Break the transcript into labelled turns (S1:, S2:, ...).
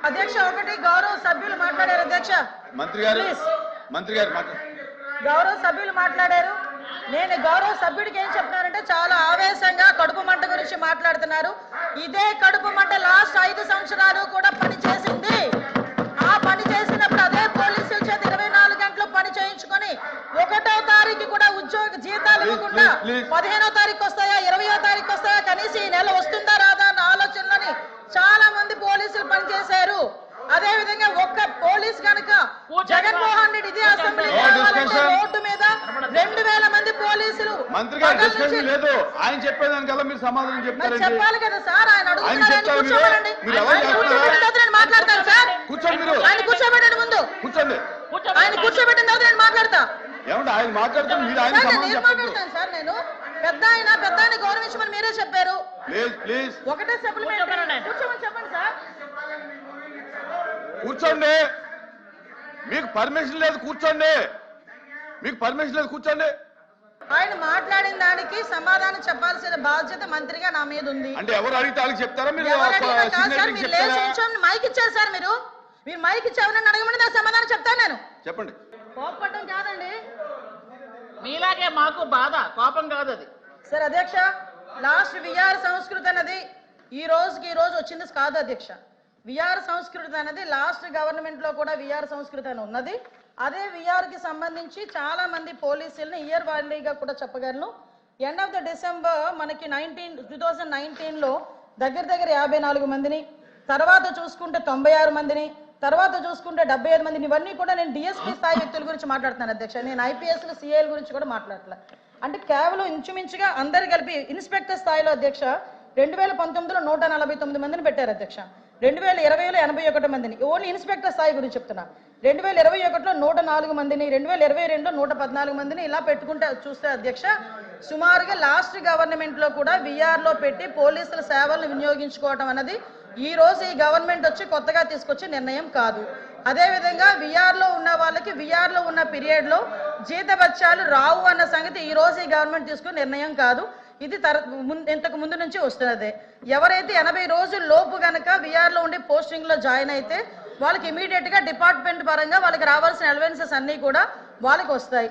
S1: అధ్యక్ష ఒకటి గౌరవ సభ్యులు మాట్లాడారు. అధ్యక్ష
S2: మంత్రి గారు
S1: గౌరవ సభ్యులు మాట్లాడారు. నేను గౌరవ సభ్యుడికి ఏం చెప్తున్నారంటే చాలా ఆవేశంగా కడుపు మంట గురించి మాట్లాడుతున్నారు. ఇదే కడుపు మంట లాస్ట్ 5 సంవత్సరాలు కూడా పని చేసింది. ఆ పని చేసినప్పుడు అదే పోలీసుల చేత 24 గంటలు పని చేయించుకొని 1వ తారీఖు కూడా ఉద్యోగ జీతాలు ఇవ్వకుండా 15వ తారీఖు వస్తాయా 20వ తారీఖు వస్తాయా కనీసం ఈ నెల వస్తుందా రాదా అన్న ఆలోచనలని చాలా మంది పోలీసులు పనిచేశారు. అదే విధంగా ఒక్క పోలీస్ కనుక జగన్మోహన్ రెడ్డి ఇదే అసెంబ్లీ రోడ్డు మీద 2000 మంది పోలీసులు
S2: లేదు. ఆయన చెప్పేదానికల్లా మీరు సమాధానం చెప్తారు.
S1: చెప్పాలి కదా సార్. ఆయన కూర్చోబెట్టండి. నేను మాట్లాడతాను సార్.
S2: కూర్చోండి.
S1: ఆయన కూర్చోబెట్టండి. ముందు కూర్చోండి. ఆయన కూర్చోబెట్టిన తర్వాత నేను మాట్లాడతా.
S2: ఏమంటే ఆయన మాట్లాడతాను.
S1: నేను మాట్లాడతాను సార్. నేను పెద్ద ఆయన గౌరవించమని మీరే చెప్పారు.
S2: ప్లీజ్
S1: ఒకటే సప్లిమెంట్ కూర్చోమని చెప్పండి సార్.
S2: కూర్చోండి. మీకు పర్మిషన్ లేదు. కూర్చోండి. మీకు పర్మిషన్ లేదు. కూర్చోండి.
S1: ఆయన మాట్లాడిన దానికి సమాధానం చెప్పాల్సిన బాధ్యత మంత్రిగా నా మీద ఉంది.
S2: అంటే ఎవరు అడిగితే వాళ్ళకి చెప్తారా? మీరు
S1: మైక్ ఇచ్చారు సార్. మీరు మైక్ ఇచ్చారు. అడగమని నాకు సమాధానం చెప్తాను. నేను
S2: చెప్పండి.
S1: కోపపడటం కాదండి.
S3: మీలాగే మాకు బాధ, కోపం కాదు అది.
S1: సార్ అధ్యక్ష, లాస్ట్ విఆర్ సంస్కృతి అన్నది ఈ రోజు వచ్చింది కాదు అధ్యక్ష. విఆర్ సంస్కృతి అనేది లాస్ట్ గవర్నమెంట్ లో కూడా విఆర్ సంస్కృతి అని ఉన్నది. అదే విఆర్ కి సంబంధించి చాలా మంది పోలీసులను ఇయర్ వారీగా కూడా చెప్పగలను. ఎండ్ ఆఫ్ ద డిసెంబర్ మనకి 2019లో దగ్గర 54 మందిని, తర్వాత చూసుకుంటే 96 మందిని, తర్వాత చూసుకుంటే 75 మందిని. ఇవన్నీ కూడా నేను డిఎస్పీ స్థాయి వ్యక్తుల గురించి మాట్లాడుతున్నాను అధ్యక్ష. నేను ఐపీఎస్లు సిఐల గురించి కూడా మాట్లాడలే. అంటే కేవలం ఇంచుమించుగా అందరు కలిపి ఇన్స్పెక్టర్ స్థాయిలో అధ్యక్ష 2019లో 149 మందిని పెట్టారు అధ్యక్ష. 2020లో 81 మందిని. ఓన్లీ ఇన్స్పెక్టర్ స్థాయి గురించి చెప్తున్నా. 2021లో 104 మందిని, 2022లో 114 మందిని ఇలా పెట్టుకుంటే చూస్తే అధ్యక్ష సుమారుగా లాస్ట్ గవర్నమెంట్ లో కూడా విఆర్ లో పెట్టి పోలీసుల సేవలను వినియోగించుకోవడం అన్నది ఈ రోజు ఈ గవర్నమెంట్ వచ్చి కొత్తగా తీసుకొచ్చే నిర్ణయం కాదు. అదే విధంగా విఆర్ లో ఉన్న వాళ్ళకి విఆర్ లో ఉన్న పీరియడ్ లో జీతభత్యాలు రావు అన్న సంగతి ఈ రోజు ఈ గవర్నమెంట్ తీసుకున్న నిర్ణయం కాదు. ఇది ఇంతకు ముందు నుంచి వస్తున్నదే. ఎవరైతే 80 రోజుల లోపు గనక విఆర్ లో ఉండి పోస్టింగ్ లో జాయిన్ అయితే వాళ్ళకి ఇమీడియట్ గా డిపార్ట్మెంట్ పరంగా వాళ్ళకి రావాల్సిన అలవెన్సెస్ అన్ని కూడా వాళ్ళకి వస్తాయి.